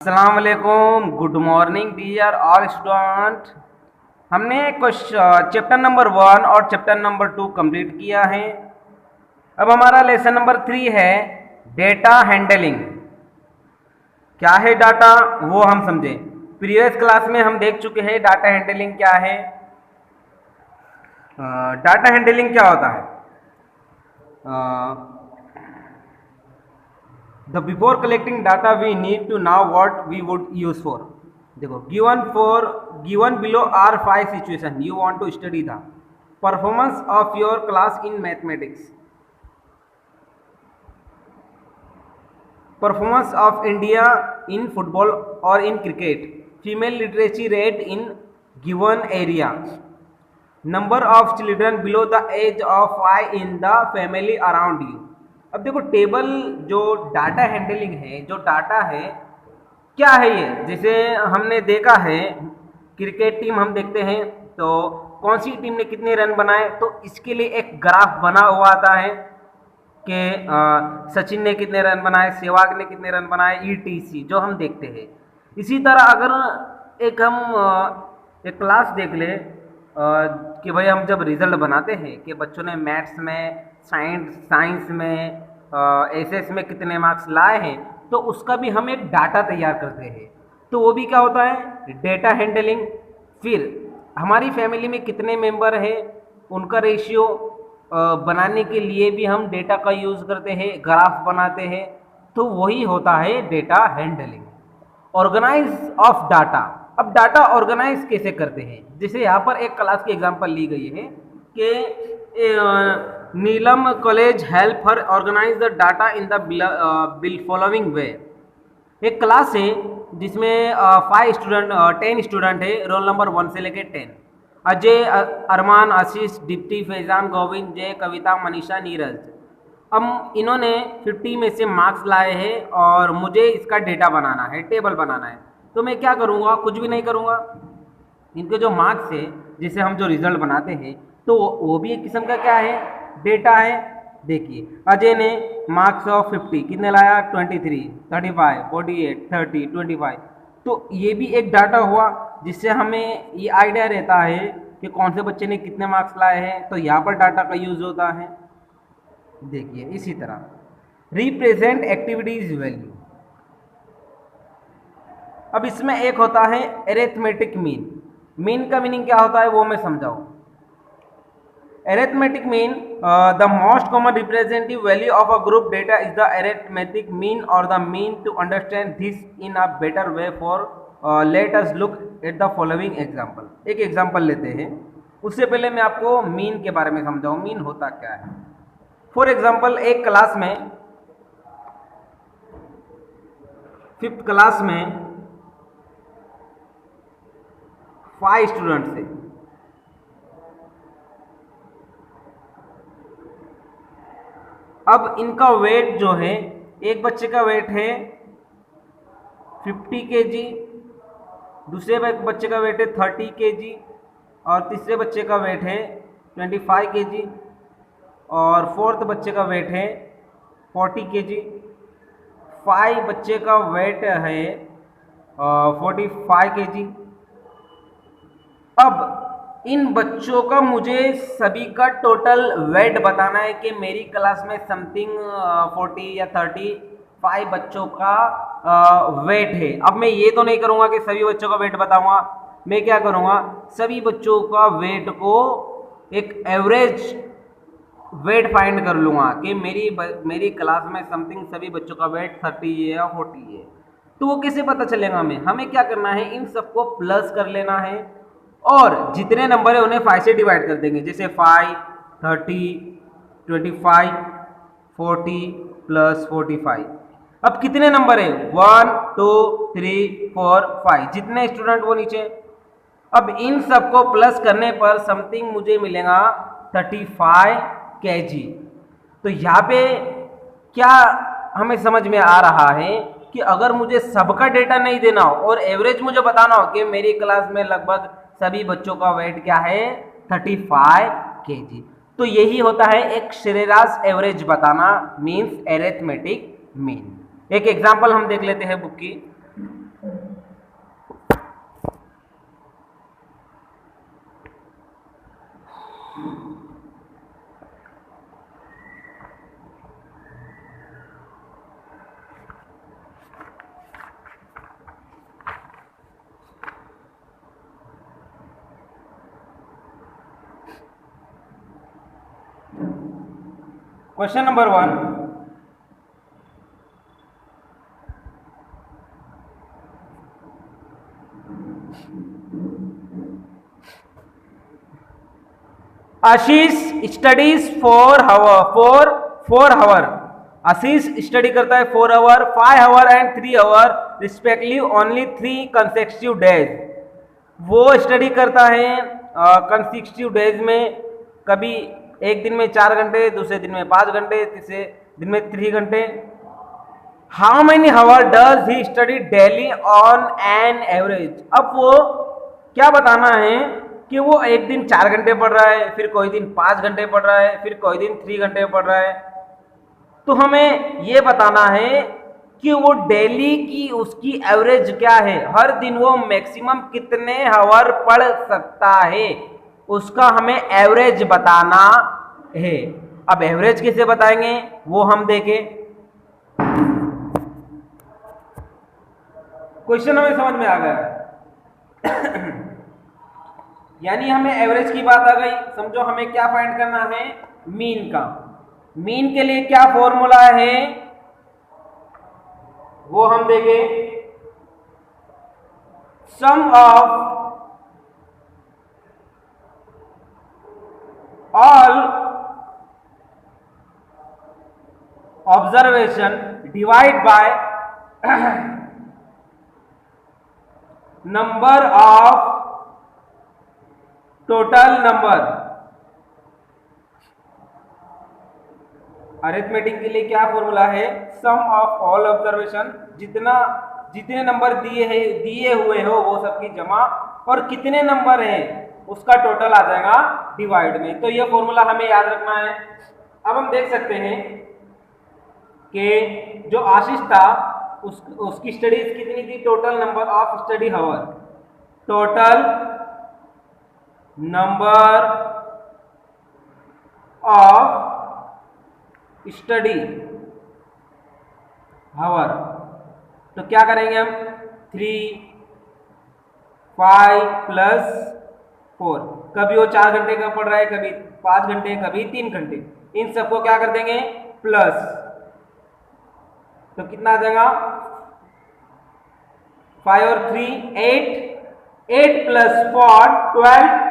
अस्सलाम वालेकुम, good morning dear all student. हमने चैप्टर नंबर 1 और चैप्टर नंबर 2 कंप्लीट किया है। अब हमारा लेसन नंबर 3 है डेटा हैंडलिंग। क्या है डाटा, वो हम समझें। प्रीवियस क्लास में हम देख चुके हैं डाटा हैंडलिंग क्या है। डाटा हैंडलिंग क्या होता है? The before collecting data we need to know what we would use for. देखो, given below are 5 situation you want to study the performance of your class in mathematics, performance of India in football or in cricket, female literacy rate in given area, number of children below the age of 5 in the family around you. अब देखो, table जो data handling है, जो data है क्या है ये, जैसे हमने देखा है क्रिकेट टीम हम देखते हैं तो कौन सी टीम ने कितने रन बनाए, तो इसके लिए एक ग्राफ बना हुआ आता है कि सचिन ने कितने रन बनाए, सहवाग ने कितने रन बनाए, ईटीसी जो हम देखते हैं। इसी तरह अगर एक क्लास देख ले कि भाई हम जब रिजल्ट बनाते हैं कि बच्चों ने मैथ्स में, साइंस में, एसएस में कितने मार्क्स लाए हैं, तो उसका भी हम एक डाटा तैयार करते हैं। तो वो भी क्या होता है, डेटा हैंडलिंग। फिर हमारी फैमिली में कितने मेंबर हैं, उनका रेशियो बनाने के लिए भी हम डेटा का यूज़ करते हैं, ग्राफ बनाते हैं। तो वही होता है data handling. Organise of data. अब डाटा ऑर्गेनाइज कैसे करते हैं, जैसे यहाँ पर एक क्लास की एग्जांपल ली गई है कि Neelam college help her organise the data in the following way. एक क्लास है जिसमें 10 स्टूडेंट है, रोल नंबर 1 से लेकर 10। अजय, अरमान, आशीष, दीप्ति, फैजान, गोविंद, जय, कविता, मनीषा, नीरज। अब इन्होंने 50 में से मार्क्स लाए हैं और मुझे इसका डेटा बनाना है, टेबल बनाना है। तो मैं क्या करूँगा, कुछ भी नहीं करूँगा। इनके जो मार्क्स है, जिसे हम जो रिजल्ट बनाते हैं, तो वो भी एक किस्म का क्या है, डेटा है। देखिए, अजय ने मार्क्स ऑफ 50 कितने लाया, 23, 35, 48, 30, 25। तो ये भी एक डाटा हुआ जिससे हमें ये आइडिया रहता है कि कौन से बच्चे ने कितने मार्क्स लाए हैं। तो यहाँ पर डाटा का यूज़ होता है। देखिए, इसी तरह रिप्रेजेंट एक्टिविटीज वैल्यू। अब इसमें एक होता है एरिथमेटिक मीन। मीन का मीनिंग क्या होता है वो मैं समझाऊँ। Arithmetic mean, the most common representative value of a group data is the arithmetic mean or the mean. To understand this in a better way, let us look at the following example. एक example लेते हैं, उससे पहले मैं आपको mean के बारे में समझाऊँ, मीन होता क्या है। फॉर एग्जाम्पल, एक क्लास में 5th क्लास में 5 स्टूडेंट्स थे। अब इनका वेट जो है, एक बच्चे का वेट है 50 kg, दूसरे बच्चे का वेट है 30 kg, और तीसरे बच्चे का वेट है 25 kg, और 4th बच्चे का वेट है 40 kg। 5 बच्चे का वेट है 45 kg। अब इन बच्चों का मुझे सभी का टोटल वेट बताना है कि मेरी क्लास में समथिंग 40 या 35 बच्चों का वेट है। अब मैं ये तो नहीं करूँगा कि सभी बच्चों का वेट बताऊँगा, मैं क्या करूँगा, सभी बच्चों का वेट को एक एवरेज वेट फाइंड कर लूँगा कि मेरी क्लास में समथिंग सभी बच्चों का वेट 30 है या 40 है। तो वो कैसे पता चलेगा हमें क्या करना है, इन सबको प्लस कर लेना है और जितने नंबर है उन्हें 5 से डिवाइड कर देंगे। जैसे 5, 30, 25, 40 प्लस 45। अब कितने नंबर है, 1, 2, 3, 4, 5, जितने स्टूडेंट वो नीचे। अब इन सबको प्लस करने पर समथिंग मुझे मिलेगा 35 kg। तो यहाँ पे क्या हमें समझ में आ रहा है कि अगर मुझे सबका डेटा नहीं देना हो और एवरेज मुझे बताना हो कि मेरी क्लास में लगभग सभी बच्चों का वेट क्या है, 35 kg, तो यही होता है एक सरेराश एवरेज बताना, मीन्स एरिथमेटिक मीन। एक एग्जांपल हम देख लेते हैं बुक की। Question number 1, Ashish studies 4 hour. Ashish study करता है 4 hour, 5 hour and 3 hour respectively only 3 consecutive days. वो स्टडी करता है कंसेक्यूटिव डेज में, कभी एक दिन में 4 घंटे, दूसरे दिन में 5 घंटे, तीसरे दिन में 3 घंटे। How many hour does he study daily on an average. अब वो क्या बताना है कि वो एक दिन 4 घंटे पढ़ रहा है, फिर कोई दिन 5 घंटे पढ़ रहा है, फिर कोई दिन 3 घंटे पढ़ रहा है। तो हमें ये बताना है कि वो डेली की उसकी एवरेज क्या है, हर दिन वो मैक्सिमम कितने आवर पढ़ सकता है, उसका हमें एवरेज बताना है। अब एवरेज कैसे बताएंगे वो हम देखें। क्वेश्चन हमें समझ में आ गया। यानी हमें एवरेज की बात आ गई। समझो हमें क्या फाइंड करना है, मीन का। मीन के लिए क्या फॉर्मूला है वो हम देखें। Sum of all observation divide by number of total number. Arithmetic के लिए क्या फॉर्मूला है, सम ऑफ ऑल ऑब्जर्वेशन, जितने नंबर दिए हुए हो वो सबकी जमा, और कितने नंबर हैं उसका टोटल आ जाएगा डिवाइड में। तो ये फॉर्मूला हमें याद रखना है। अब हम देख सकते हैं कि जो आशीष था उसकी स्टडीज कितनी थी, total number of study hour, total number of study hour. तो क्या करेंगे हम, 3, 5 प्लस 4। कभी वो 4 घंटे का पढ़ रहा है, कभी 5 घंटे, कभी 3 घंटे, इन सबको क्या कर देंगे प्लस। तो कितना आ जाएगा, 5 और 3 8, 8 प्लस 4 12।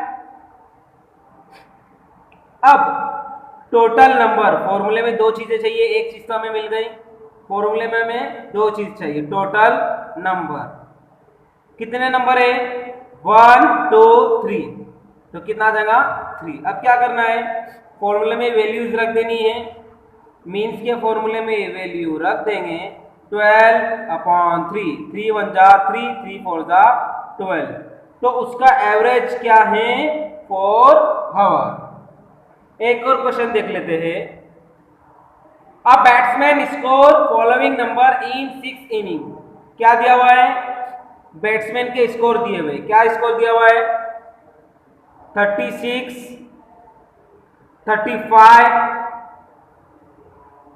अब टोटल नंबर, फॉर्मूले में 2 चीजें चाहिए, एक चीज तो हमें मिल गई, फॉर्मूले में हमें 2 चीज चाहिए। टोटल नंबर कितने नंबर है, 1 2 3, तो कितना आ जाएगा 3। अब क्या करना है, फॉर्मूले में वैल्यूज रख देनी है। मीन्स के फॉर्मूले में वैल्यू रख देंगे 12/3, 3 1 जा 3, 3 4 जा 12। तो उसका एवरेज क्या है, 4 आवर। एक और क्वेश्चन देख लेते हैं। A batsman score following number in 6 inning. क्या दिया हुआ है, बैट्समैन के स्कोर दिए हुए, क्या स्कोर दिया हुआ है, 36, 35,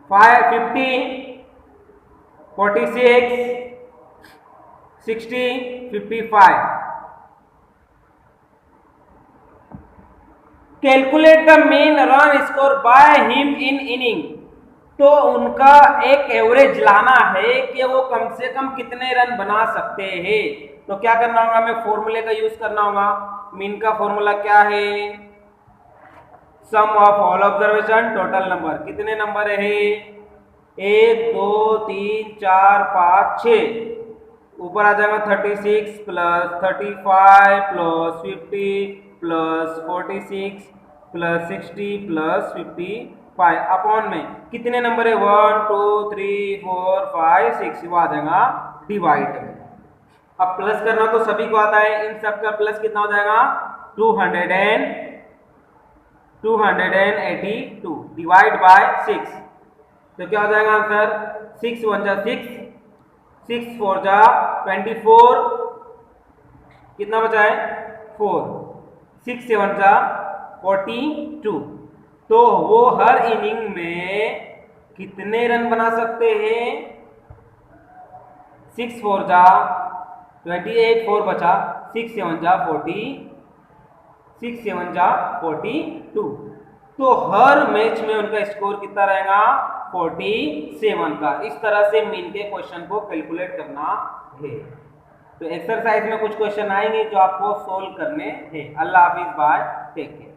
50, 46, 60, 55। Calculate the main run score by him in inning. तो उनका एक एवरेज लाना है कि वो कम से कम कितने रन बना सकते हैं। तो क्या करना होगा, हमें फॉर्मूले का यूज करना होगा। मीन का फॉर्मूला क्या है, sum of all observation total number. कितने नंबर है, 1 2 3 4 5 6, ऊपर आ जाएगा 36 plus 35 plus 50 plus 46 plus 60 plus 55 upon में कितने नंबर है, 1 2 3 4 5 6, वो आ जाएगा डिवाइड में। अब प्लस करना तो सभी को आता है, इन सब का प्लस कितना हो जाएगा 282 डिवाइड बाय 6। तो क्या हो जाएगा आंसर, 6 1 जा 6, 6 4 जा 24, कितना बचा है 4, 6 7 जा 42। तो वो हर इनिंग में कितने रन बना सकते हैं, 6 4 जा 28, 4 बचा, 6 7 जा 40, 6 7 जा 42। तो हर मैच में उनका स्कोर कितना रहेगा 47 का। इस तरह से मीन के क्वेश्चन को कैलकुलेट करना है। तो एक्सरसाइज में कुछ क्वेश्चन आएंगे जो आपको सोल्व करने हैं। अल्लाह हाफिज, बाय, टेक केयर।